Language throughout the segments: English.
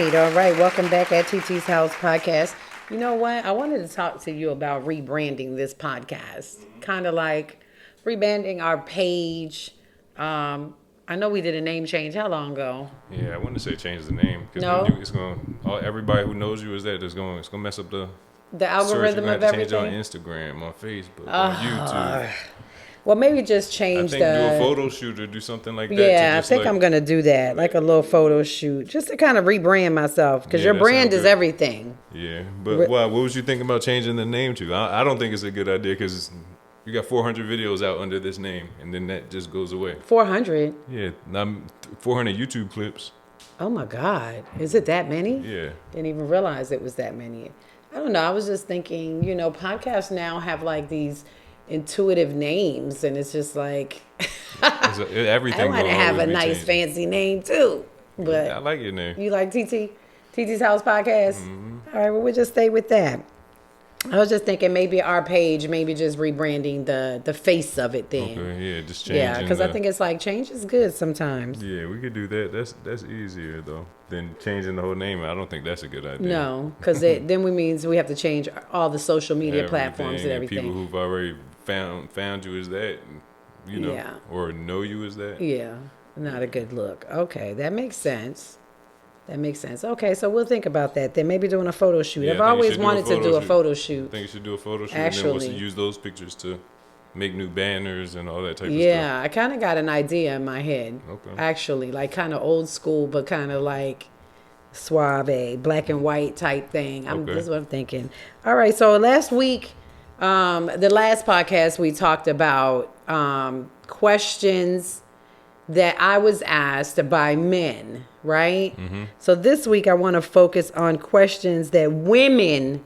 All right. Welcome back at Titi's House Podcast. You know what? I wanted to talk to you about rebranding this podcast. Kind of like rebranding our page. I know we did a name change. How long ago? Yeah, I wouldn't say change the name because No. it's going everybody who knows you is that it's going to mess up the algorithm search. of You're gonna have to everything. change it on Instagram, on Facebook, on YouTube. Well, maybe just I change think do a the. photo shoot or do something like that. Yeah, I think I'm gonna do that, like a little photo shoot, just to kind of rebrand myself, because your that brand sounds is good. everything. Yeah, but what was you thinking about changing the name to? I don't think it's a good idea because you got 400 videos out under this name, and then that just goes away. 400. Yeah, 400 YouTube clips. Oh my God, is it that many? Yeah. Didn't even realize it was that many. I don't know. I was just thinking, podcasts now have like these intuitive names, and it's just like Everything. I want to gonna have a always be nice changing. fancy name too. But I like your name. you like TT's House Podcast? Mm-hmm. All right, well, we'll just stay with that. I was just thinking maybe our page, maybe just rebranding the face of it then. Okay, yeah, just changing. Yeah, because I think it's like change is good sometimes. Yeah, we could do that. That's easier though than changing the whole name. I don't think that's a good idea. No, because then means we have to change all the social media platforms and everything. People who've already found you as that, Yeah. or know you as that. Yeah, not a good look. Okay, that makes sense. Okay, so we'll think about that then. Maybe doing a photo shoot. Yeah, I've I think you always should do a wanted to do photo a shoot. photo I shoot. think you should do a photo shoot and Actually. then use those pictures to make new banners and all that type of stuff. Yeah, I kind of got an idea in my head. Okay. Actually, like kind of old school, but kind of like suave, black and white type thing. Okay. This is what I'm thinking. All right, so last week, the last podcast, we talked about questions that I was asked by men, right? Mm-hmm. So this week I want to focus on questions that women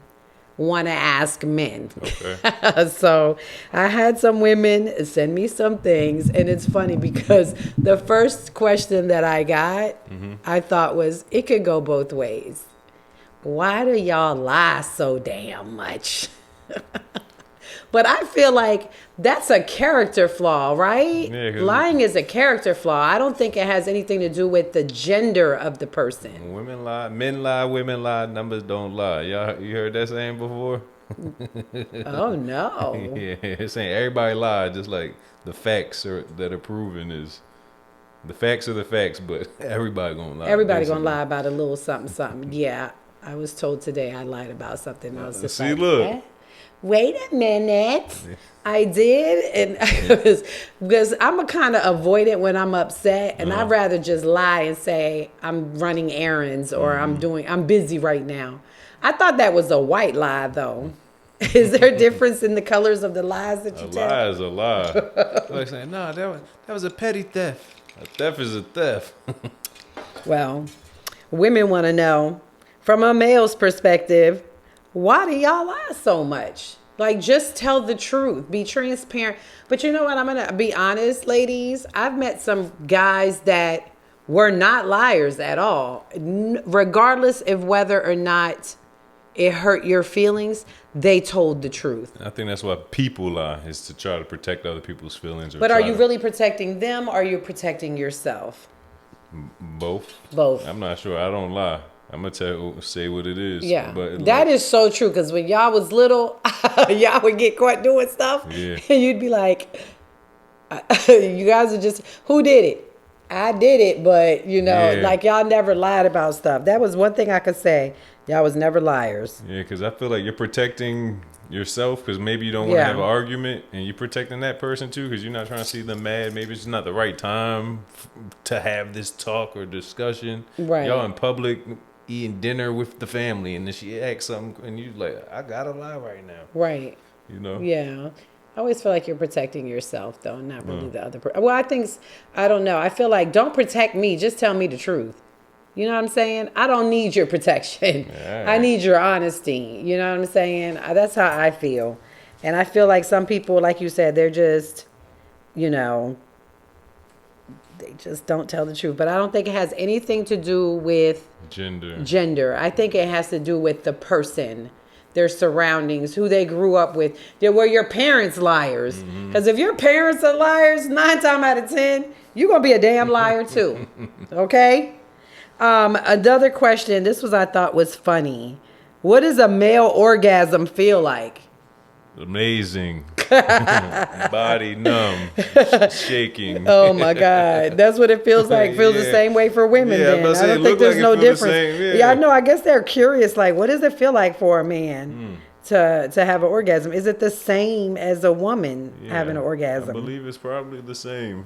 want to ask men. Okay. So I had some women send me some things, and it's funny because the first question that I got, I thought was, it could go both ways. Why do y'all lie so damn much? But I feel like that's a character flaw, right? Yeah, 'cause lying is a character flaw. I don't think it has anything to do with the gender of the person. Women lie, men lie, women lie, numbers don't lie. You heard that saying before? Oh, no. Yeah, it's saying everybody lied, just like the facts that are proven is the facts are the facts, but everybody gonna lie. Everybody gonna basically. lie about a little something, something. Yeah, I was told today I lied about something. I was just See, like, look. eh? Wait a minute. I did, and because I'm a kind of avoidant when I'm upset, and I'd rather just lie and say I'm running errands or I'm busy right now. I thought that was a white lie, though. Is there a difference in the colors of the lies that you A tell? lie is a lie. Like saying, no, that was a petty theft. A theft is a theft. Well, women want to know, from a male's perspective, why do y'all lie so much? Like, just tell the truth. Be transparent. But you know what? I'm going to be honest, ladies. I've met some guys that were not liars at all. Regardless of whether or not it hurt your feelings, they told the truth. I think that's why people lie, is to try to protect other people's feelings. But are you really protecting them, or are you protecting yourself? Both? Both. I'm not sure. I don't lie. I'm gonna say what it is. Yeah, but that is so true. Because when y'all was little, y'all would get caught doing stuff, Yeah. and you'd be like, "You guys are just who did it? I did it." But Yeah. like y'all never lied about stuff. That was one thing I could say. Y'all was never liars. Yeah, because I feel like you're protecting yourself because maybe you don't want to Yeah. have an argument, and you're protecting that person too because you're not trying to see them mad. Maybe it's not the right time to have this talk or discussion. Right. Y'all in public eating dinner with the family, and then she asks something, and you like, I gotta lie right now. Right. You know? Yeah. I always feel like you're protecting yourself, though, not really the other person. Well, I don't know. I feel like, don't protect me. Just tell me the truth. You know what I'm saying? I don't need your protection. Yeah. I need your honesty. You know what I'm saying? That's how I feel. And I feel like some people, like you said, they're just, they just don't tell the truth. But I don't think it has anything to do with gender. I think it has to do with the person, their surroundings, who they grew up with. Were your parents liars? Because if your parents are liars, 9 times out of 10, you're going to be a damn liar too. Okay? Another question. This was, I thought, was funny. What does a male orgasm feel like? Amazing. Body numb. Shaking. Oh my God. That's what it feels like. Feels the same way for women Yeah, then. I'm about to say, I it don't think look there's like it no feel the difference. same, Yeah, yeah. I know. I guess they're curious, like, what does it feel like for a man to have an orgasm? Is it the same as a woman having an I orgasm? believe it's probably the same.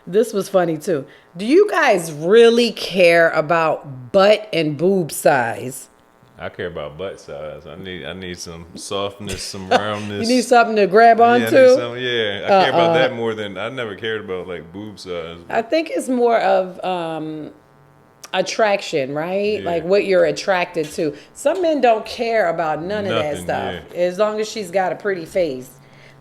This was funny too. Do you guys really care about butt and boob size? I care about butt size. I need some softness, some roundness. You need something to grab Yeah, onto? I need some, yeah. I care about that more than I never cared about like boob size. I think it's more of attraction, right? Yeah. Like what you're attracted to. Some men don't care about none of that Nothing, stuff. yeah. As long as she's got a pretty face.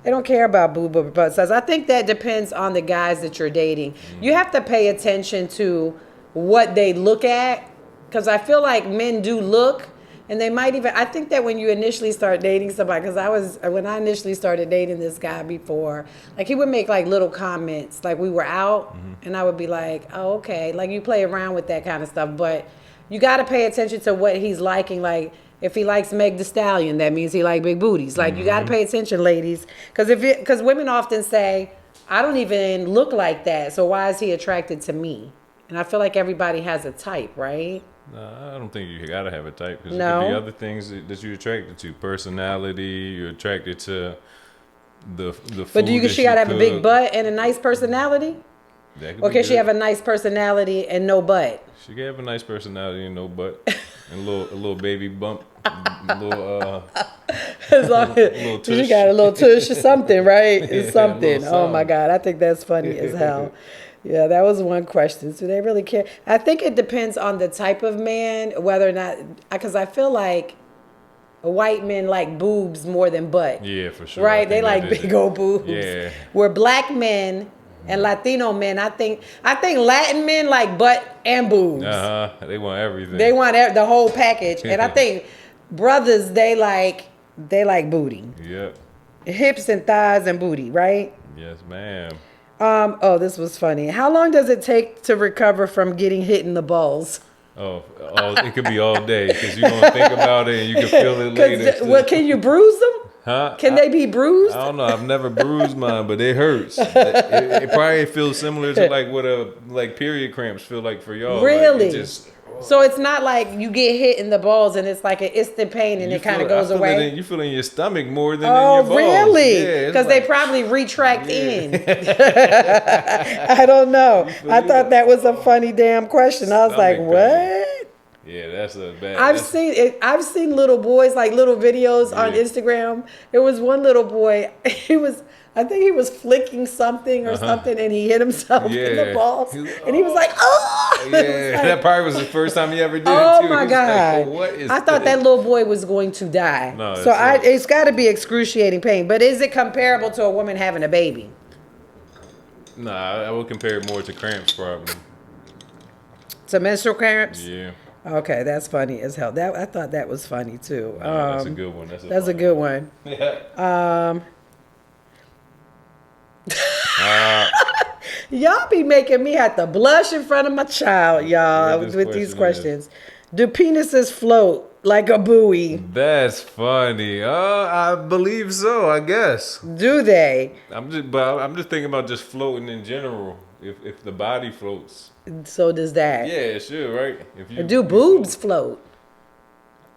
They don't care about boob or butt size. I think that depends on the guys that you're dating. You have to pay attention to what they look at. Because I feel like men do look. And they might even, I think that when you initially start dating somebody, because when I initially started dating this guy before, like he would make like little comments, like we were out and I would be like, oh, okay. Like you play around with that kind of stuff, but you got to pay attention to what he's liking. Like if he likes Meg Thee Stallion, that means he like big booties. Like you got to pay attention, ladies. Because women often say, I don't even look like that. So why is he attracted to me? And I feel like everybody has a type, right? No, I don't think you gotta have a type because No. it could be other things that you're attracted to. Personality, you're attracted to the food. But she gotta have a big cook. butt and a nice personality? That could Or be can she good. have a nice personality and no butt? She can have a nice personality and no butt, and a little baby bump, a little As long as little she tush. got a little tush or something, right? It's Yeah, something. a little Oh my something. God, I think that's funny as hell. Yeah, that was one question. Do they really care? I think it depends on the type of man, whether or not, because I feel like white men like boobs more than butt. Yeah, for sure. I Right? They think like that is big it. old boobs. Yeah. Where black men and Latino men, I think Latin men like butt and boobs. They want everything. They want the whole package. And I think brothers, they like booty. Yep. Hips and thighs and booty, right? Yes, ma'am. Oh, this was funny. How long does it take to recover from getting hit in the balls? It could be all day because you're gonna think about it and you can feel it later. What, can you bruise them? Huh? Can they be bruised? I don't know. I've never bruised mine, but it hurts. It probably feels similar to like what period cramps feel like for y'all. Really? Like, it just, So it's not like you get hit in the balls and it's like an instant pain and you it kind of feel- I goes feel away. you feel it in your stomach more than Oh, in your balls. really? Yeah, it's Because like- they probably retract in. I don't know. I thought that was a funny damn question. I was like, Stomach what? Yeah, that's a bad. I've seen it. I've seen little boys, like little videos on Yeah. Instagram. There was one little boy. I think he was flicking something or something, and he hit himself in the Yeah. balls, He was- and he was like, "Oh!" Yeah, It was like, that probably was the first time he ever did it oh too. my He was God! like, what is I thought that little boy was going to die. No, So it's it's got to be excruciating pain. But is it comparable to a woman having a baby? Nah, I would compare it more to cramps probably. To menstrual cramps? Yeah. Okay, that's funny as hell. I thought that was funny too. That's a good one. That's a good one. Yeah. Y'all be making me have to blush in front of my child, y'all, What this with these question questions. Do penises float like a buoy? That's funny. I believe so. I guess. Do they? I'm just thinking about just floating in general. If the body floats. So does that. Yeah, it should, right? If Do boobs float?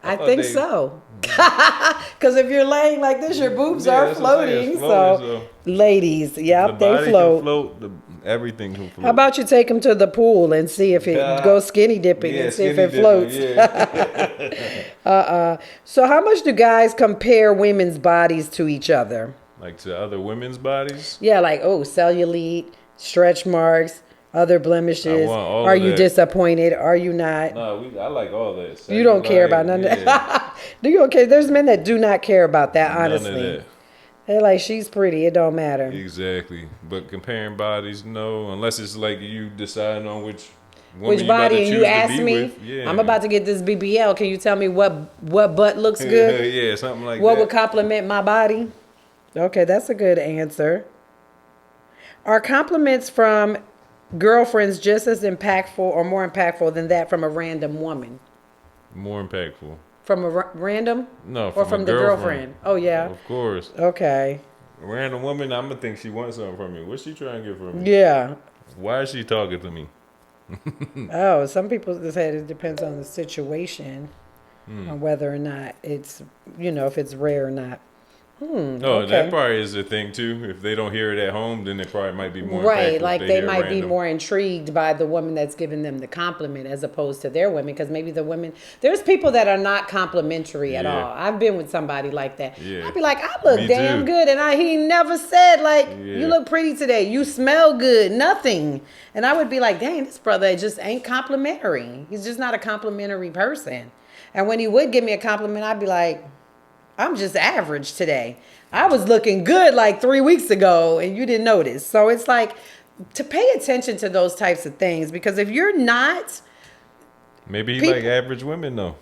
I thought think they- so. Because if you're laying like this, your boobs Yeah, are that's what I'm saying, floating. it's So, floating, ladies, the yep, they body float. can float. Everything can float. How about you take them to the pool and see if it go skinny dipping and see if it skinny floats? dipping, yeah. So how much do guys compare women's bodies to each other? Like to other women's bodies. Yeah, like, oh, cellulite, stretch marks, other blemishes. I want all Are of you that. disappointed? Are you not? No, I like all that. You don't care about none of Yeah, that. Do you okay? There's men that do not care about that, none of honestly. that. They're like, she's pretty, it don't matter. Exactly. But comparing bodies, no. Unless it's like you deciding on which woman Which you about to body? And you choose to ask be me, with. Yeah. I'm about to get this BBL. Can you tell me what butt looks good? Yeah, something like What that. would compliment my body? Okay, that's a good answer. Are compliments from girlfriends just as impactful or more impactful than that from a random woman? More impactful. From a random? No, Or from from a the girlfriend? Oh, yeah. Of course. Okay. A random woman, I'm gonna think she wants something from me. What's she trying to get from me? Yeah. Why is she talking to me? Oh, some people said it depends on the situation on whether or not it's, if it's rare or not. Oh, that Okay. probably is a thing too. If they don't hear it at home, then it probably might be more Right, impactful if like they they hear might be random. more intrigued by the woman that's giving them the compliment as opposed to their women, because maybe the women, there's people that are not complimentary at Yeah. all. I've been with somebody like that. Yeah. I'd be like, I look Me damn too. good, and he never said like, you Yeah. look pretty today, you smell good, nothing. And I would be like, dang, this brother just ain't complimentary. He's just not a complimentary person. And when he would give me a compliment, I'd be like, I'm just average today. I was looking good like 3 weeks ago and you didn't notice. So it's like to pay attention to those types of things, because if you're not, Maybe he people, like average women though.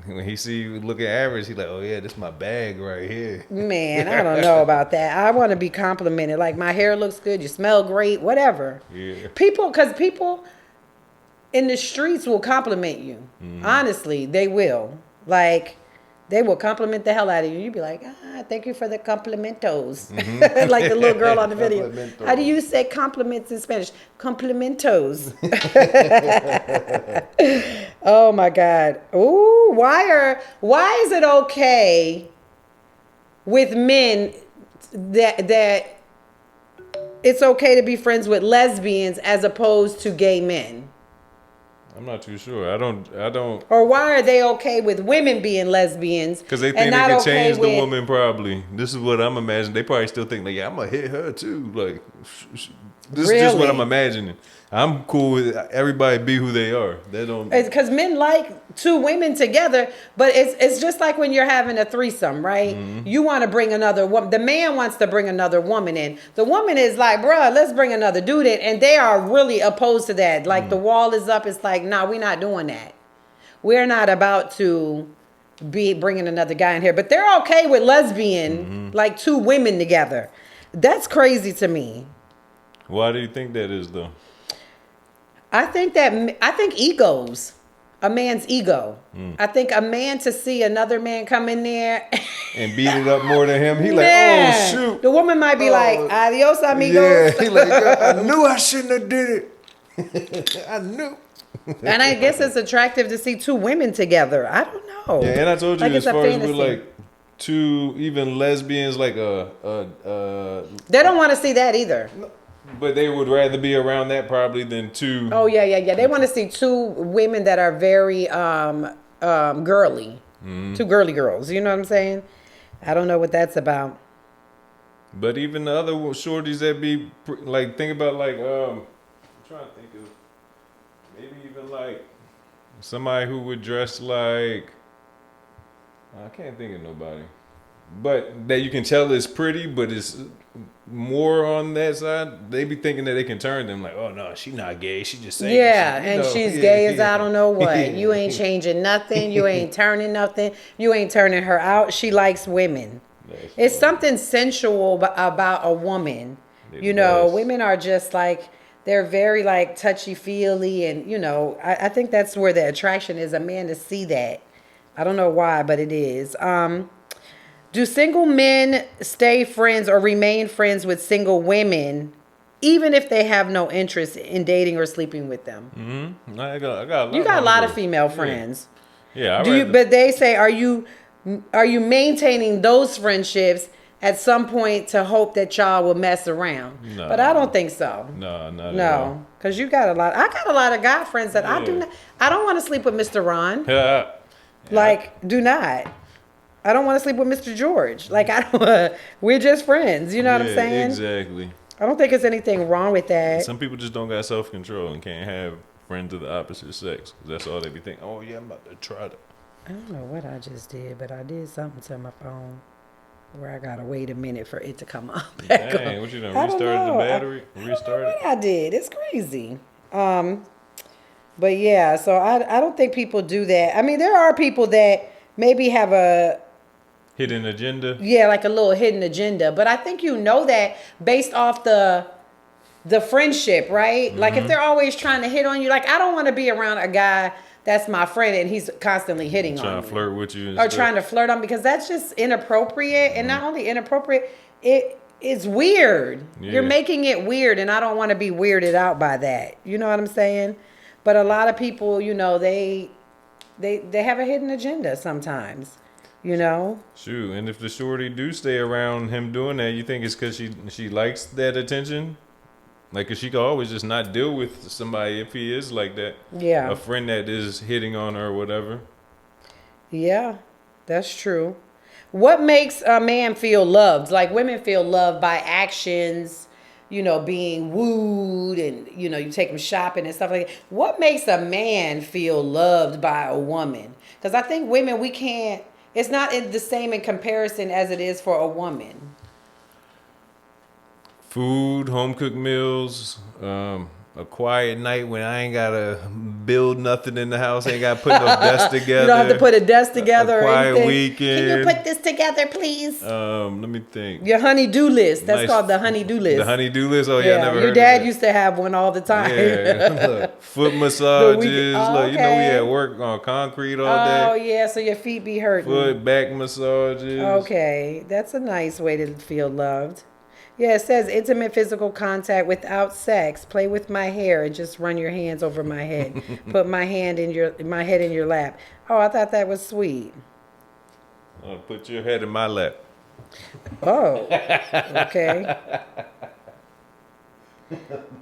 When he see you looking average, he like, oh yeah, this my bag right here. man, I don't know about that. I want to be complimented. Like, my hair looks good, you smell great, whatever. Yeah. Because people in the streets will compliment you. Honestly, they will. Like, they will compliment the hell out of you. You'd be like, thank you for the complimentos. Like the little girl on the video. Complimentos. How do you say compliments in Spanish? Complimentos. Oh my God. Ooh, why is it okay with men that it's okay to be friends with lesbians as opposed to gay men? I'm not too sure. I don't. Or why are they okay with women being lesbians? Because they and think they not can okay change the with- woman probably. This is what I'm imagining. They probably still think like, yeah, I'm going to hit her too. Like, this is just what Really? I'm imagining. I'm cool with everybody be who they are. They don't. It's because men like two women together, but it's just like when you're having a threesome, right? You want to bring another woman. The man wants to bring another woman in. The woman is like, bruh, let's bring another dude in. And they are really opposed to that. Like the wall is up. It's like, nah, we're not doing that. We're not about to be bringing another guy in here. But they're okay with lesbian, like two women together. That's crazy to me. Why do you think that is though? I think egos, a man's ego. I think a man to see another man come in there And beat it up more than him. He like, Man, oh shoot. the woman might be like, adios, amigos. Yeah, he like, I knew I shouldn't have did it. I knew. And I guess it's attractive to see two women together. I don't know. Yeah, and I told you Like, as it's a far as with fantasy. like two even lesbians, like They don't want to see that either. but they would rather be around that probably than two. Oh yeah. They want to see two women that are very girly, two girly girls. You know what I'm saying? I don't know what that's about. But even the other shorties that be like, think about like I'm trying to think of maybe even like somebody who would dress like, I can't think of nobody, but that you can tell is pretty, but it's more on that side. They be thinking that they can turn them like, oh no, she not gay, she just saying Yeah, shit, you and know? she's Yeah, gay as yeah. I don't know what. Yeah. You ain't changing nothing. You ain't turning nothing. You ain't turning her out. She likes women. That's It's funny. something sensual about a woman. They're You the know, best. women are just like, they're very like touchy-feely, and I think that's where the attraction is, a man to see that. I don't know why, but it is. Do single men stay friends or remain friends with single women even if they have no interest in dating or sleeping with them? Mm-hmm. I got You got a lot of homegirls. female Yeah. friends. Yeah, But they say, are you maintaining those friendships at some point to hope that y'all will mess around? No. But I don't think so. No, not at all. No, because you got a lot. I got a lot of guy friends that I do Yeah. not. I don't want to sleep with Mr. Ron. Yeah. Like, do not. I don't want to sleep with Mr. George. Like, I don't. We're just friends. You know what I'm Yeah, saying? Exactly. I don't think there's anything wrong with that. Some people just don't got self control and can't have friends of the opposite sex. 'Cause that's all they be thinking. Oh yeah, I'm about to try to. I don't know what I just did, but I did something to my phone where I gotta wait a minute for it to come up. Back Dang, on. what you done? I don't Restarted the know. battery? I don't know Restarted? what I did. It's crazy. But yeah, so I don't think people do that. I mean, there are people that maybe have Hidden agenda? like a little hidden agenda, but I think that based off the friendship, right? Like if they're always trying to hit on you, like I don't want to be around a guy that's my friend and he's constantly hitting on me. Trying to flirt with you. Or trying to flirt on, because that's just inappropriate. And not only inappropriate, it's weird. Yeah. You're making it weird, and I don't want to be weirded out by that. You know what I'm saying? But a lot of people, you know, they have a hidden agenda sometimes, you know? Shoot, and if the shorty do stay around him doing that, you think it's because she likes that attention? Like, 'cause she can always just not deal with somebody if he is like that. Yeah. A friend that is hitting on her or whatever. Yeah, that's true. What makes a man feel loved? Like women feel loved by actions, you know, being wooed and, you know, you take them shopping and stuff like that. What makes a man feel loved by a woman? Because I think women, it's not the same in comparison as it is for a woman. Food, home cooked meals, a quiet night when I ain't gotta build nothing in the house, ain't gotta put no desk together. You don't have to put a desk together A or quiet anything. weekend. Can you put this together, please? Let me think. Your honey-do list. That's Nice. called the honey-do list. The honey-do list? Oh, yeah, I never heard your of dad that. used to have one all the time. Yeah, look, foot massages. Look, you know we okay. at work on concrete all Oh, day. yeah, so your feet be hurting. Foot, back massages. Okay, that's a nice way to feel loved. Yeah, it says intimate physical contact without sex. Play with my hair and just run your hands over my head. Put my head in your lap. Oh, I thought that was sweet. Put your head in my lap. Oh, okay.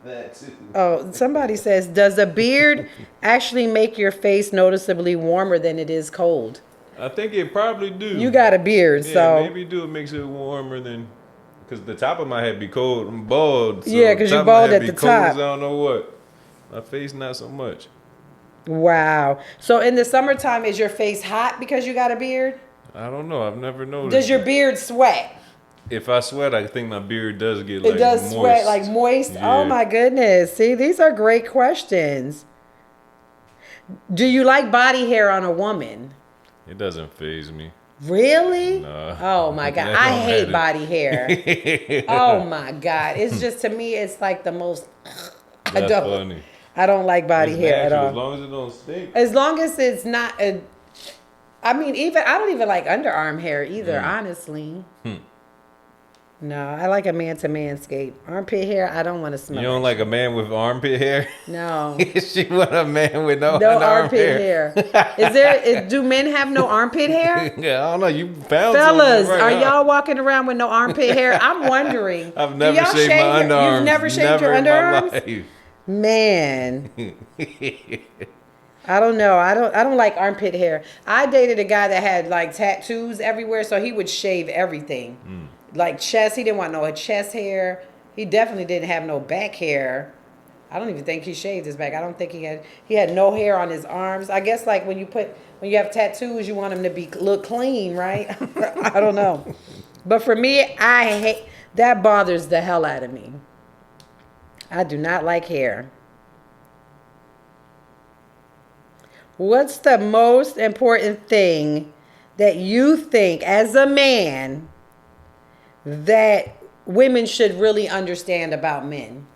That too. Oh, somebody says, does a beard actually make your face noticeably warmer than it is cold? I think it probably do. You got a beard, Yeah, so maybe do. It makes it warmer than. Because the top of my head be cold. I'm bald. So Yeah, 'cause the you top of my bald head at be the cold as top. I don't know what. My face not so much. wow. So in the summertime, is your face hot because you got a beard? I don't know. I've never noticed. Does your beard sweat? If I sweat, I think my beard does get It like does moist. sweat, like moist. Yeah. Oh my goodness. See, these are great questions. Do you like body hair on a woman? It doesn't faze me. Really? Nah. Oh my God. That I don't hate matter. body hair. Oh my God. It's just, to me, it's like the most, That's funny. I don't like body It's hair natural, at as all. long as it don't stink. As long as it's not I don't even like underarm hair either, honestly. No, I like a man-to-man scape. Armpit hair, I don't want to smell You don't it. like a man with armpit hair? No. She want a man with no No underarm armpit hair. Do men have no armpit hair? Yeah, I don't know. You found Fellas, something right, are huh? y'all walking around with no armpit hair? I'm wondering. I've Do never y'all shaved shave my underarms. You've never shaved your in my underarms? life. Man. I don't know. I don't like armpit hair. I dated a guy that had like tattoos everywhere, so he would shave everything. Like chest, he didn't want no chest hair. He definitely didn't have no back hair. I don't even think he shaved his back. I don't think he had no hair on his arms. I guess like when you have tattoos, you want them to look clean, right? I don't know. But for me, I hate that. Bothers the hell out of me. I do not like hair. What's the most important thing that you think as a man that women should really understand about men?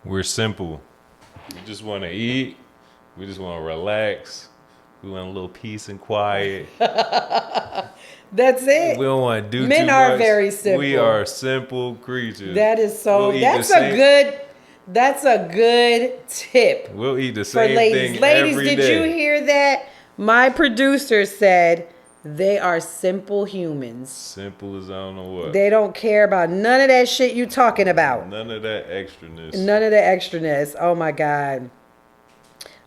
We're simple. We just want to eat. We just want to relax. We want a little peace and quiet. That's it. We don't want to do Men too are much. very simple. We are simple creatures. That is so. We'll eat That's the same- That's a good tip We'll eat the for same ladies. thing Ladies, every did day. you hear that? My producer said they are simple humans. Simple as I don't know what. They don't care about none of that shit you talking about. None of that extraness. None of the extraness. Oh my God.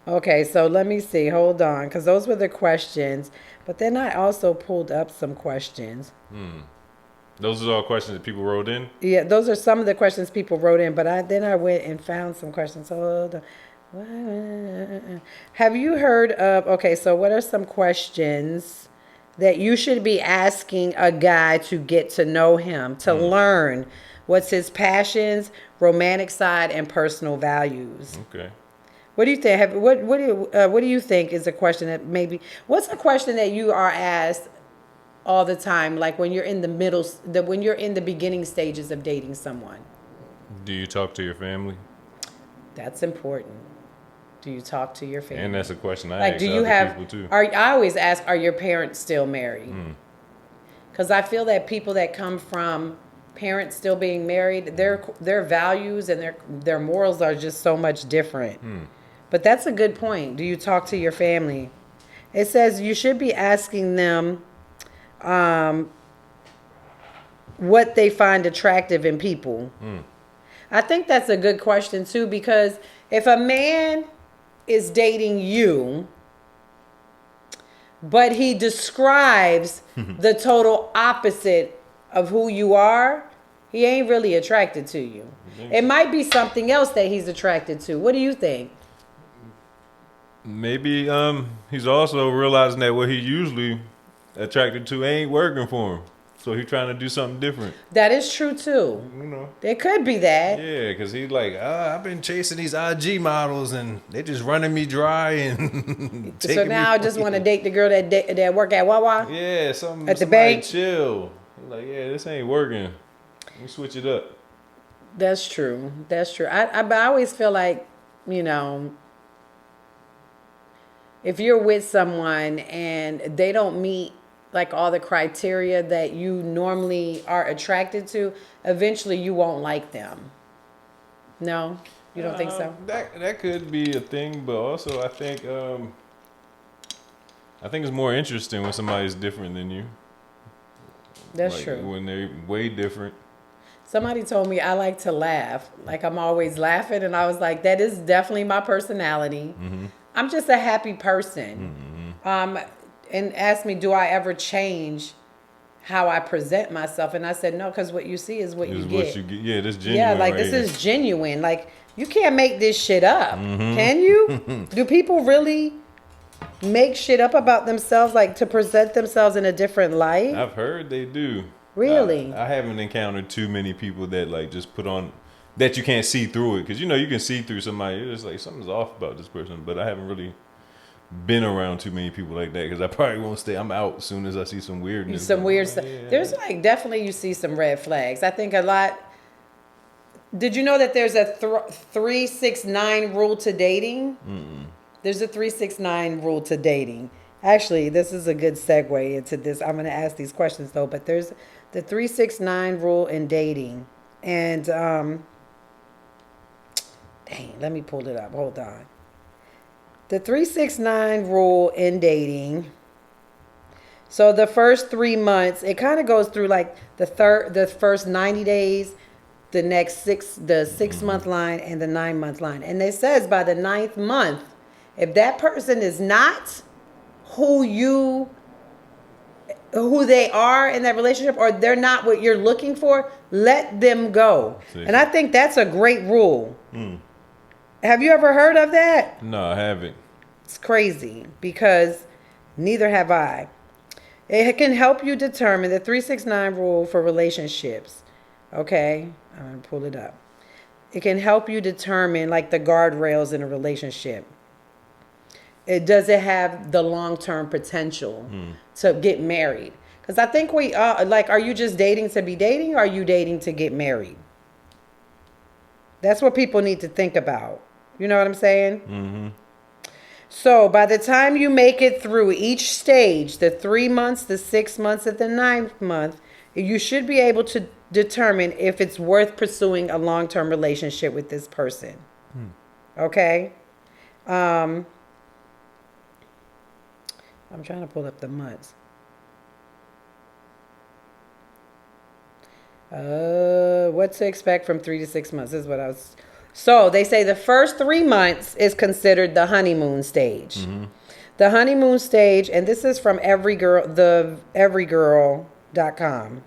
Okay, so let me see. Hold on, because those were the questions. But then I also pulled up some questions. Those are all questions that people wrote in. Yeah, those are some of the questions people wrote in. But then I went and found some questions. Hold on. Have you heard of? Okay, so what are some questions that you should be asking a guy to get to know him, to learn what's his passions, romantic side, and personal values? Okay. What do you think? What do you think is a question that maybe? What's a question that you are asked all the time, like when you're in the beginning stages of dating someone? Do you talk to your family? That's important. Do you talk to your family? And that's a question I Like, ask do you other have? people too. I always ask, are your parents still married? Because I feel that people that come from parents still being married, their values and their morals are just so much different. But that's a good point. Do you talk to your family? It says you should be asking them what they find attractive in people. I think that's a good question too, because if a man is dating you, but he describes the total opposite of who you are, he ain't really attracted to you. It might be something else that he's attracted to. What do you think? Maybe he's also realizing that what he usually attracted to ain't working for him. So he's trying to do something different. That is true too. You know. There could be that. Yeah, because he's like, I've been chasing these IG models and they just running me dry and So taking now I me just want to away. date the girl that work at Wawa. Yeah, something At the somebody bank. chill. He's like, yeah, this ain't working. Let me switch it up. That's true. That's true. But I always feel like, you know, if you're with someone and they don't meet like all the criteria that you normally are attracted to, eventually you won't like them. No? You don't think so? That could be a thing, but also I think it's more interesting when somebody's different than you. That's Like, true. When they're way different. Somebody told me I like to laugh. Like I'm always laughing, and I was like, that is definitely my personality. I'm just a happy person. And asked me, do I ever change how I present myself? And I said, no, because what you see is what you get. Yeah, this genuine. Yeah, like right this here. is genuine. Like you can't make this shit up. Can you? Do people really make shit up about themselves, like to present themselves in a different light? I've heard they do. Really? I haven't encountered too many people that like just put on that you can't see through it, because you know you can see through somebody. You're just like, something's off about this person, but I haven't really been around too many people like that, because I probably won't stay. I'm out as soon as I see some weirdness. Some weird stuff. Yeah. There's like definitely you see some red flags. I think a lot. Did you know that there's a 3-6-9 rule to dating? There's a 3-6-9 rule to dating. Actually, this is a good segue into this. I'm going to ask these questions though, but there's the 3-6-9 rule in dating. And dang, let me pull it up. Hold on. The 3-6-9 rule in dating. So the first 3 months, it kind of goes through like the first 90 days, the 6-month line and the 9-month line. And it says by the 9th month, if that person is not who they are in that relationship, or they're not what you're looking for, let them go. See. And I think that's a great rule. Have you ever heard of that? No, I haven't. It's crazy because neither have I. It can help you determine the 3-6-9 rule for relationships. Okay, I'm going to pull it up. It can help you determine like the guardrails in a relationship. Does it have the long-term potential to get married? Because I think are you just dating to be dating, or are you dating to get married? That's what people need to think about. You know what I'm saying? So by the time you make it through each stage, the 3 months, the 6 months, and the 9th month, you should be able to determine if it's worth pursuing a long-term relationship with this person. Okay? I'm trying to pull up the months. What to expect from 3 to 6 months. This is what I was. So they say the first 3 months is considered the honeymoon stage. The honeymoon stage, and this is from everygirl.com.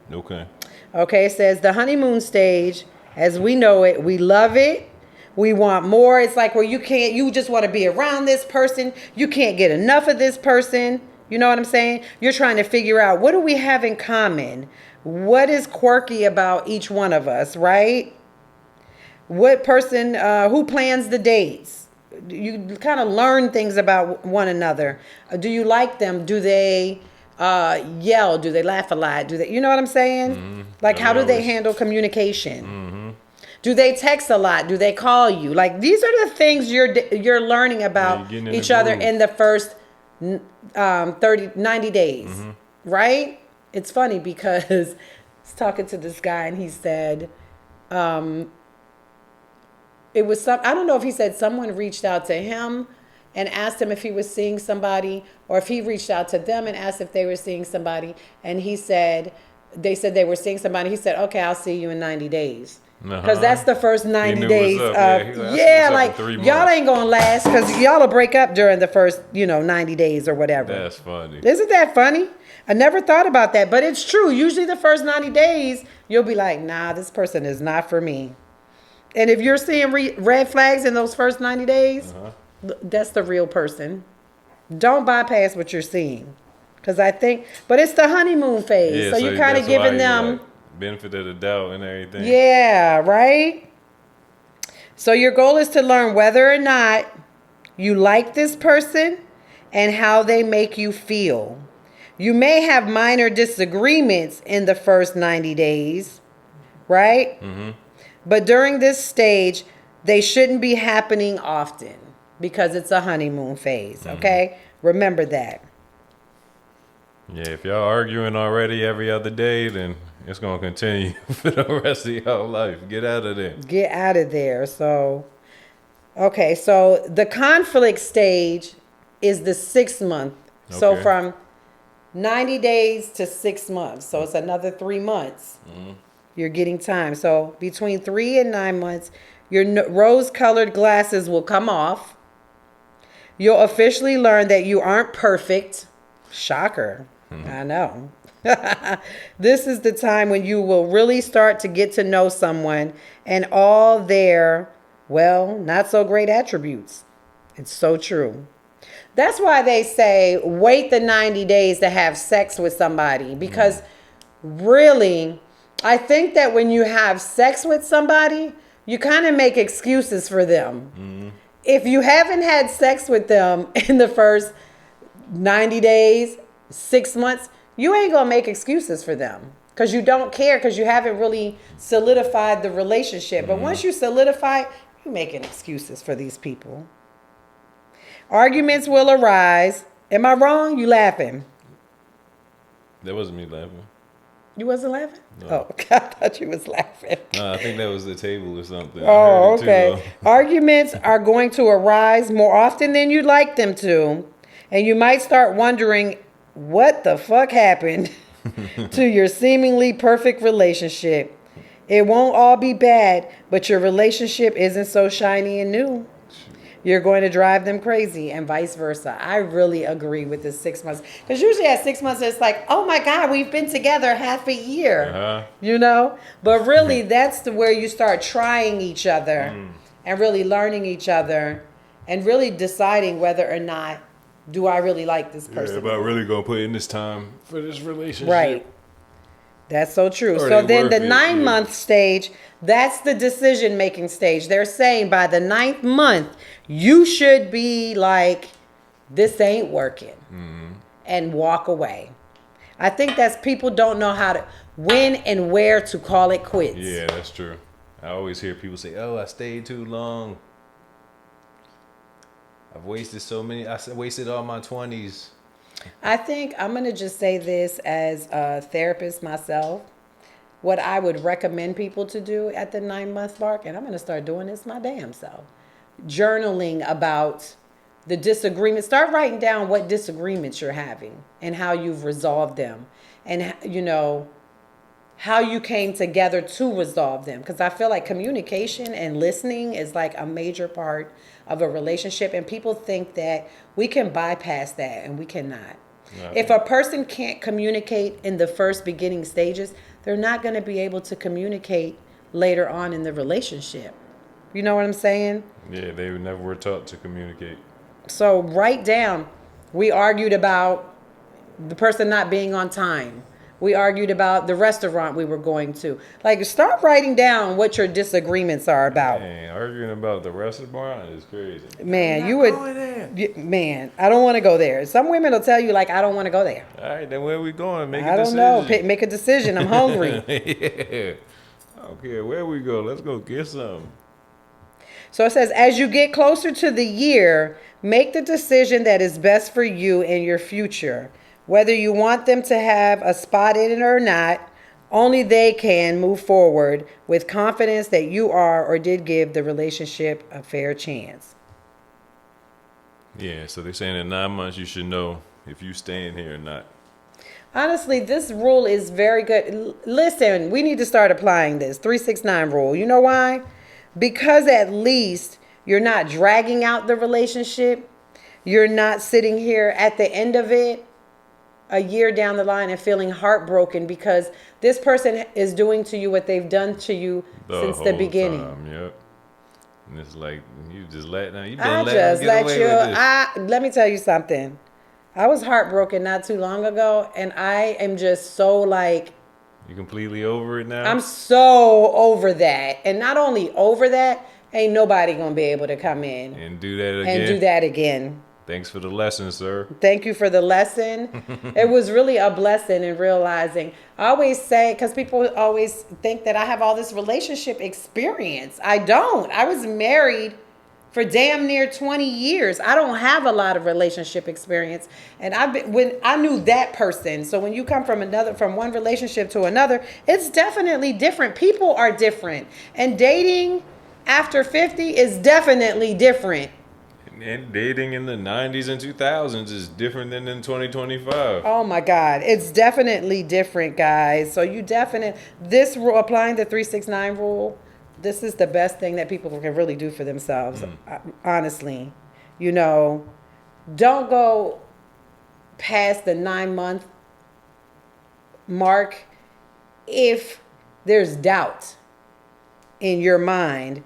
Okay, it says the honeymoon stage, as we know it, we love it. We want more. It's like where you just want to be around this person. You can't get enough of this person. You know what I'm saying? You're trying to figure out, what do we have in common? What is quirky about each one of us, right? What person, who plans the dates? You kind of learn things about one another. Do you like them? Do they yell? Do they laugh a lot? You know what I'm saying? Like, how do they handle communication? Do they text a lot? Do they call you? Like, these are the things you're learning about getting in each the other groove. in the first 90 days, right? It's funny because I was talking to this guy and he said, it was I don't know if he said someone reached out to him and asked him if he was seeing somebody, or if he reached out to them and asked if they were seeing somebody. And he said, they said they were seeing somebody. He said, okay, I'll see you in 90 days. Because that's the first 90 knew days. what's up. Of, He like, yeah, "I see what's up like, in 3 y'all months." ain't going to last because y'all will break up during the first, 90 days or whatever. That's funny. Isn't that funny? I never thought about that, but it's true. Usually the first 90 days, you'll be like, nah, this person is not for me. And if you're seeing red flags in those first 90 days, that's the real person. Don't bypass what you're seeing. Because I think, but it's the honeymoon phase. Yeah, so you're kind of giving them like, benefit of the doubt and everything. Yeah, right? So your goal is to learn whether or not you like this person and how they make you feel. You may have minor disagreements in the first 90 days, right? Mm-hmm. But during this stage, they shouldn't be happening often because it's a honeymoon phase, okay? Remember that. Yeah, if y'all arguing already every other day, then it's going to continue for the rest of y'all life. Get out of there. Get out of there. So, okay, so the conflict stage is the 6 month. So Okay. from 90 days to 6 months. So it's another 3 months. You're getting time. So between 3 and 9 months, your rose-colored glasses will come off. You'll officially learn that you aren't perfect. Shocker. I know. This is the time when you will really start to get to know someone and all their, well, not so great attributes. It's so true. That's why they say wait the 90 days to have sex with somebody, because really, I think that when you have sex with somebody, you kind of make excuses for them. If you haven't had sex with them in the first 90 days, 6 months, you ain't going to make excuses for them because you don't care, because you haven't really solidified the relationship. But once you solidify, you're making excuses for these people. Arguments will arise. Am I wrong? You laughing? That wasn't me laughing. You wasn't laughing? No. Oh, I thought you was laughing. No, I think that was the table or something. Oh, I heard it okay. too, Arguments are going to arise more often than you'd like them to. And you might start wondering what the fuck happened to your seemingly perfect relationship. It won't all be bad, but your relationship isn't so shiny and new. You're going to drive them crazy, and vice versa. I really agree with the 6 months. Because usually at 6 months, it's like, oh my God, we've been together half a year. You know? But really, that's where you start trying each other and really learning each other and really deciding whether or not do I really like this person. Yeah, about really going to put in this time for this relationship. Right. That's so true. Or So they then worth the it, 9 month stage, that's the decision making stage. They're saying by the 9th month, you should be like, this ain't working, and walk away. I think that's people don't know how to, when and where to call it quits. Yeah, that's true. I always hear people say, oh, I stayed too long. I've wasted wasted all my 20s. I think I'm going to just say this as a therapist myself. What I would recommend people to do at the 9 month mark, and I'm going to start doing this my damn self. Journaling about the disagreements. Start writing down what disagreements you're having and how you've resolved them, and how you came together to resolve them. Because I feel like communication and listening is like a major part of a relationship, and people think that we can bypass that, and we cannot. If a person can't communicate in the first beginning stages, they're not going to be able to communicate later on in the relationship. You know what I'm saying? Yeah, they never were taught to communicate. So write down, we argued about the person not being on time. We argued about the restaurant we were going to. Like, start writing down what your disagreements are about. Man, arguing about the restaurant is crazy. Man, you would. Man, I don't want to go there. Some women will tell you, like, I don't want to go there. All right, then where are we going? Make a I don't decision. know. Make a decision. I'm hungry. Yeah. don't care where we go. Let's go get some. So it says, as you get closer to the year, make the decision that is best for you and your future. Whether you want them to have a spot in it or not, only they can move forward with confidence that you are or did give the relationship a fair chance. Yeah, so they're saying in 9 months you should know if you staying here or not. Honestly, this rule is very good. Listen, we need to start applying this 369 rule. You know why? Because at least you're not dragging out the relationship. You're not sitting here at the end of it a year down the line and feeling heartbroken because this person is doing to you what they've done to you since the beginning. Yep. And it's like you just let them. You've I been letting just them get let away you. with this. Let me tell you something. I was heartbroken not too long ago, and I am just so like. You completely over it now? I'm so over that, and not only over that, ain't nobody gonna be able to come in and do that again. and do that again. Thanks for the lesson, sir. Thank you for the lesson. It was really a blessing in realizing. I always say, because people always think that I have all this relationship experience. I don't. I was married for damn near 20 years. I don't have a lot of relationship experience. And when I knew that person. So when you come from one relationship to another, it's definitely different. People are different. And dating after 50 is definitely different. And dating in the 90s and 2000s is different than in 2025. Oh my God. It's definitely different, guys. So this rule, applying the 369 rule, this is the best thing that people can really do for themselves. Honestly, don't go past the 9-month mark if there's doubt in your mind.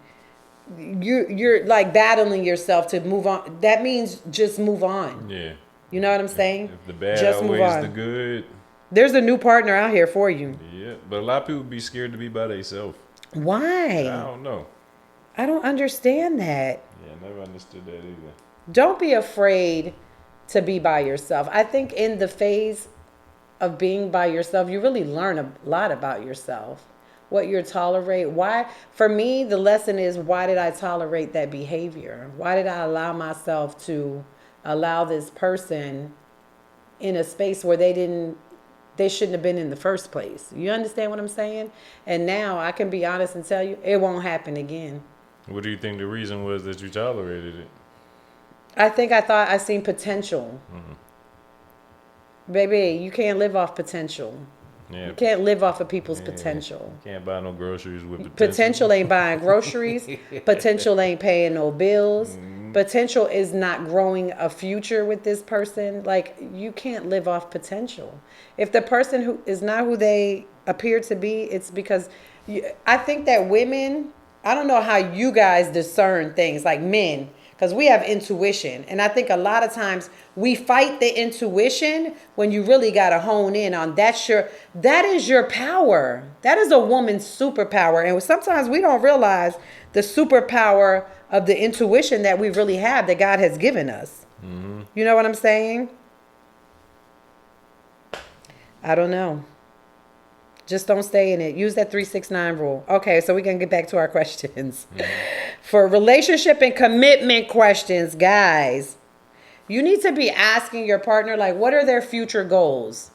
You're like battling yourself to move on. That means just move on. Yeah. You know what I'm saying? If the bad just move outweighs on. the good. There's a new partner out here for you. Yeah, but a lot of people be scared to be by themselves. Why? I don't know. I don't understand that. Yeah, I never understood that either. Don't be afraid to be by yourself. I think in the phase of being by yourself, you really learn a lot about yourself. What you tolerate. Why? For me, the lesson is, why did I tolerate that behavior? Why did I allow myself to allow this person in a space where they shouldn't have been in the first place? You understand what I'm saying? And now I can be honest and tell you, it won't happen again. What do you think the reason was that you tolerated it? I think I thought I seen potential. Mm-hmm. Baby, you can't live off potential. Yeah. You can't live off of people's potential. You can't buy no groceries with potential. Potential ain't buying groceries. Potential ain't paying no bills. Mm-hmm. Potential is not growing a future with this person. Like, you can't live off potential. If the person who is not who they appear to be, it's because I think that women, I don't know how you guys discern things like men, because we have intuition. And I think a lot of times we fight the intuition when you really got to hone in on that is your power. That is a woman's superpower. And sometimes we don't realize the superpower of the intuition that we really have, that God has given us. Mm-hmm. You know what I'm saying? I don't know. Just don't stay in it. Use that 369 rule. Okay, so we can get back to our questions. Mm-hmm. For relationship and commitment questions, guys, you need to be asking your partner, like, what are their future goals?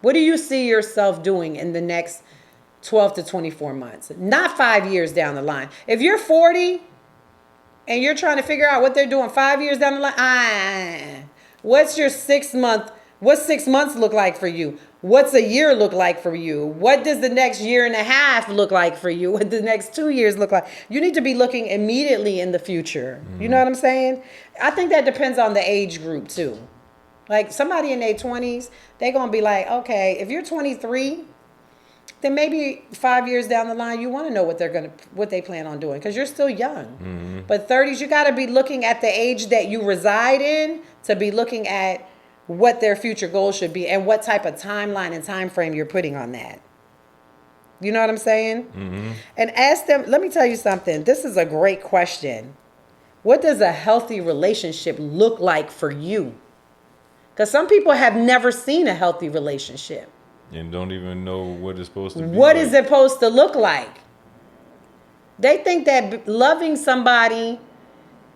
What do you see yourself doing in the next 12 to 24 months? Not 5 years down the line. If you're 40 and you're trying to figure out what they're doing 5 years down the line, what's your 6 month? What's 6 months look like for you? What's a year look like for you? What does the next year and a half look like for you? What the next 2 years look like? You need to be looking immediately in the future. Mm-hmm. You know what I'm saying? I think that depends on the age group too. Like somebody in their 20s, they're going to be like, okay, if you're 23, then maybe 5 years down the line, you want to know what they plan on doing, because you're still young. Mm-hmm. But 30s, you got to be looking at the age that you reside in to be looking at what their future goals should be and what type of timeline and time frame you're putting on that. You know what I'm saying? Mm-hmm. And ask them, let me tell you something. This is a great question. What does a healthy relationship look like for you? Because some people have never seen a healthy relationship. And don't even know what it's supposed to be. What is it supposed to look like? They think that loving somebody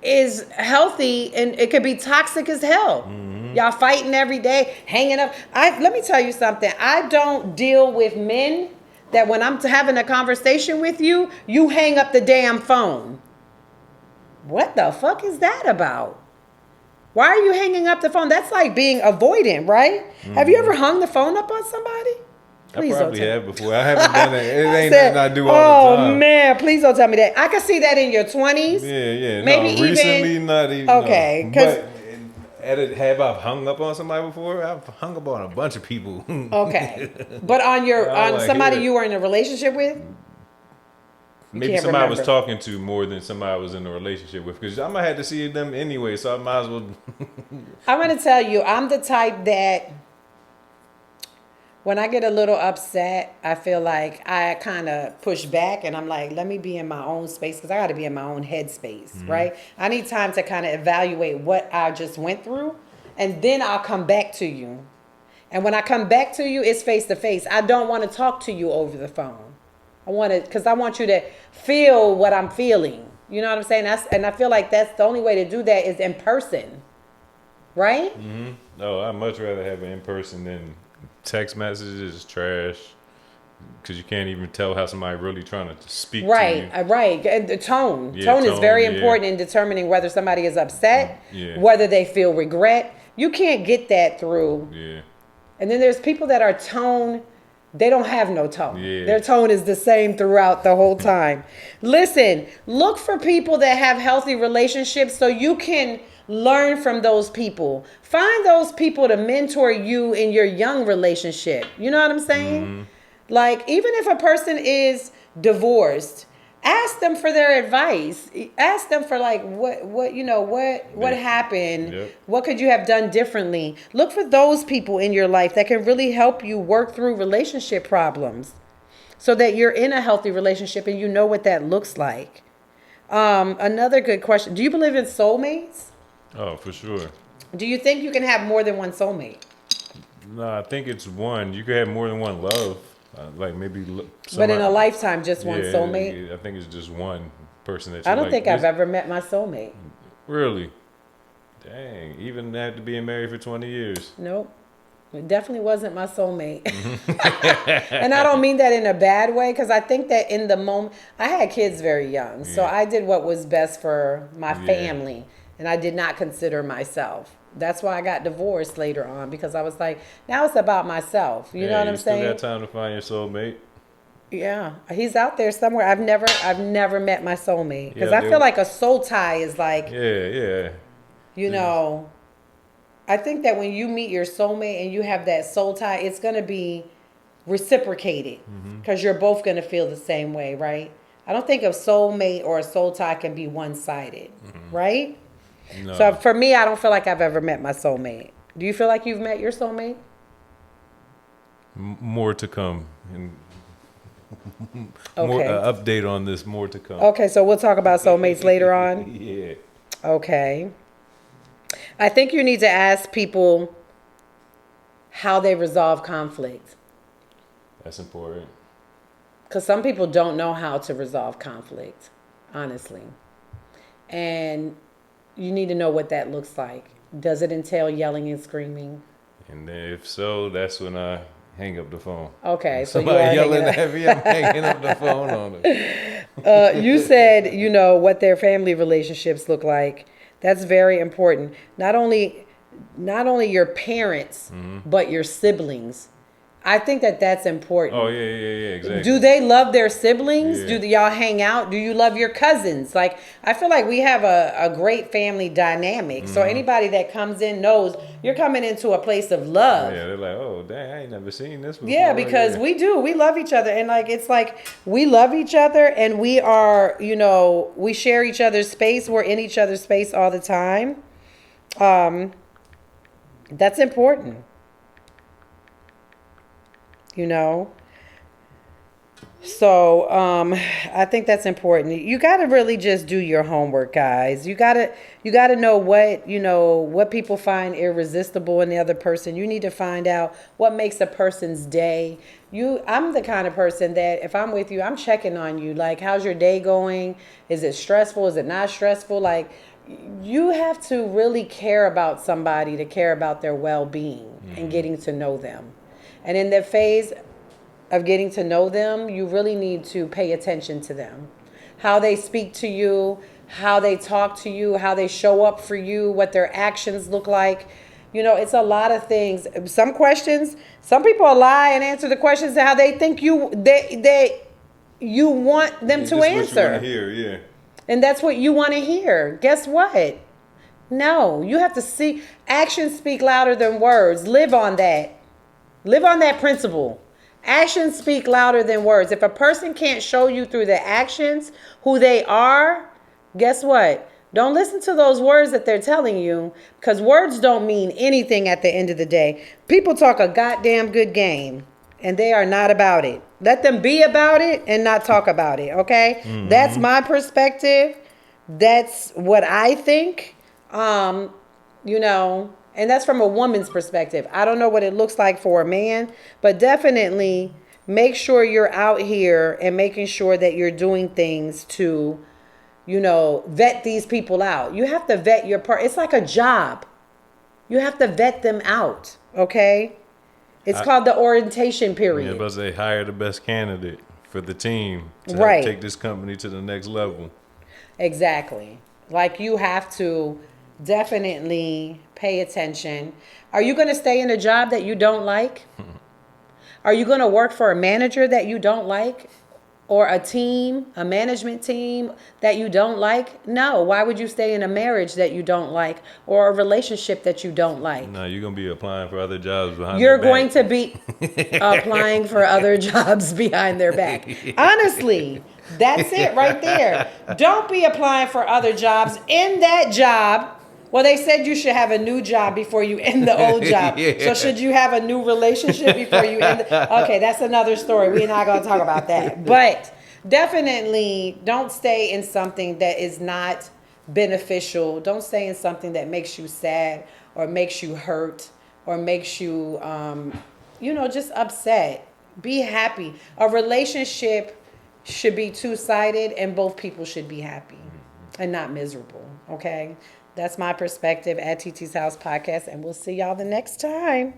is healthy, and it could be toxic as hell. Mm-hmm. Y'all fighting every day, hanging up. Let me tell you something. I don't deal with men that when I'm having a conversation with you, you hang up the damn phone. What the fuck is that about? Why are you hanging up the phone? That's like being avoidant, right? Mm-hmm. Have you ever hung the phone up on somebody? Please I probably have before. I haven't done it. It ain't nothing I do all the time. Oh, man. Please don't tell me that. I can see that in your 20s. Yeah. Maybe no, recently, not even. Okay. No. But have I hung up on somebody before? I've hung up on a bunch of people. Okay. But on somebody you were in a relationship with? Maybe somebody I was talking to more than somebody I was in a relationship with. Because I might have to see them anyway, so I might as well. I'm going to tell you, I'm the type that when I get a little upset, I feel like I kind of push back and I'm like, let me be in my own space because I got to be in my own headspace, right? I need time to kind of evaluate what I just went through, and then I'll come back to you. And when I come back to you, it's face to face. I don't want to talk to you over the phone. Because I want you to feel what I'm feeling. You know what I'm saying? And I feel like that's the only way to do that is in person, right? Mm-hmm. No, I'd much rather have it in person than text messages is trash because you can't even tell how somebody really trying to speak to you. Right. And the tone. Tone is very important in determining whether somebody is upset, whether they feel regret. You can't get that through. Yeah. And then there's people that are tone, they don't have no tone. Yeah. Their tone is the same throughout the whole time. Listen, look for people that have healthy relationships so you can learn from those people. Find those people to mentor you in your young relationship. You know what I'm saying? Mm-hmm. Like, even if a person is divorced, ask them for their advice. Ask them for like what happened? Yep. What could you have done differently? Look for those people in your life that can really help you work through relationship problems so that you're in a healthy relationship and you know what that looks like. Another good question. Do you believe in soulmates? Oh, for sure. Do you think you can have more than one soulmate? No, I think it's one. You could have more than one love. Like maybe. But in a lifetime, just one soulmate? I think it's just one person that you I don't think I've ever met my soulmate. Really? Dang. Even after being married for 20 years? Nope. It definitely wasn't my soulmate. And I don't mean that in a bad way, because I think that in the moment, I had kids very young. So I did what was best for my family. And I did not consider myself. That's why I got divorced later on, because I was like, now it's about myself. You know what I'm saying? You still got time to find your soulmate. Yeah, he's out there somewhere. I've never met my soulmate, because I feel like a soul tie is like, you know, I think that when you meet your soulmate and you have that soul tie, it's gonna be reciprocated, because you're both gonna feel the same way, right? I don't think a soulmate or a soul tie can be one-sided, right? No. So for me, I don't feel like I've ever met my soulmate. Do you feel like you've met your soulmate? More to come. More update on this. More to come. Okay, so we'll talk about soulmates later on. Yeah. Okay. I think you need to ask people how they resolve conflict. That's important. Because some people don't know how to resolve conflict, honestly. And you need to know what that looks like. Does it entail yelling and screaming? And if so, that's when I hang up the phone. Okay, so somebody yelling at me, I'm hanging up the phone on it. You said, you know, what their family relationships look like. That's very important. Not only your parents, but your siblings. I think that that's important. Oh, yeah, exactly. Do they love their siblings? Yeah. Do y'all hang out? Do you love your cousins? Like, I feel like we have a great family dynamic. So anybody that comes in knows you're coming into a place of love. Yeah, they're like, oh, dang, I ain't never seen this before. Yeah, because we do. We love each other. And, like, it's like we love each other and we are, you know, we share each other's space. We're in each other's space all the time. That's important. You know, So I think that's important. You got to really just do your homework, guys. You got to know what people find irresistible in the other person. You need to find out what makes a person's day. I'm the kind of person that if I'm with you, I'm checking on you. Like, how's your day going? Is it stressful? Is it not stressful? Like, you have to really care about somebody to care about their well-being and getting to know them. And in that phase of getting to know them, you really need to pay attention to them. How they speak to you, how they talk to you, how they show up for you, what their actions look like. It's a lot of things. Some questions, some people lie and answer the questions how they think you want them to Just answer. what you want to hear, yeah. And that's what you want to hear. Guess what? No, you have to see actions speak louder than words. Live on that. Live on that principle. Actions speak louder than words. If a person can't show you through their actions who they are, guess what? Don't listen to those words that they're telling you, because words don't mean anything at the end of the day. People talk a goddamn good game, and they are not about it. Let them be about it and not talk about it, okay? That's my perspective. That's what I think. And that's from a woman's perspective. I don't know what it looks like for a man, but definitely make sure you're out here and making sure that you're doing things to, vet these people out. You have to vet your part. It's like a job. You have to vet them out, okay? It's called the orientation period. Yeah, but they hire the best candidate for the team to Right. take this company to the next level. Exactly. Like, you have to definitely pay attention. Are you going to stay in a job that you don't like? Are you going to work for a manager that you don't like? Or a management team that you don't like? No. Why would you stay in a marriage that you don't like, or a relationship that you don't like? No, you're going to be applying for other jobs behind You're their going back. to be applying for other jobs behind their back. Honestly, that's it right there. Don't be applying for other jobs in that job. Well, they said you should have a new job before you end the old job. Yeah. So should you have a new relationship before you end Okay, that's another story. We're not going to talk about that. But definitely don't stay in something that is not beneficial. Don't stay in something that makes you sad or makes you hurt or makes you, just upset. Be happy. A relationship should be two-sided, and both people should be happy and not miserable, okay? That's my perspective at Titi's House Podcast, and we'll see y'all the next time.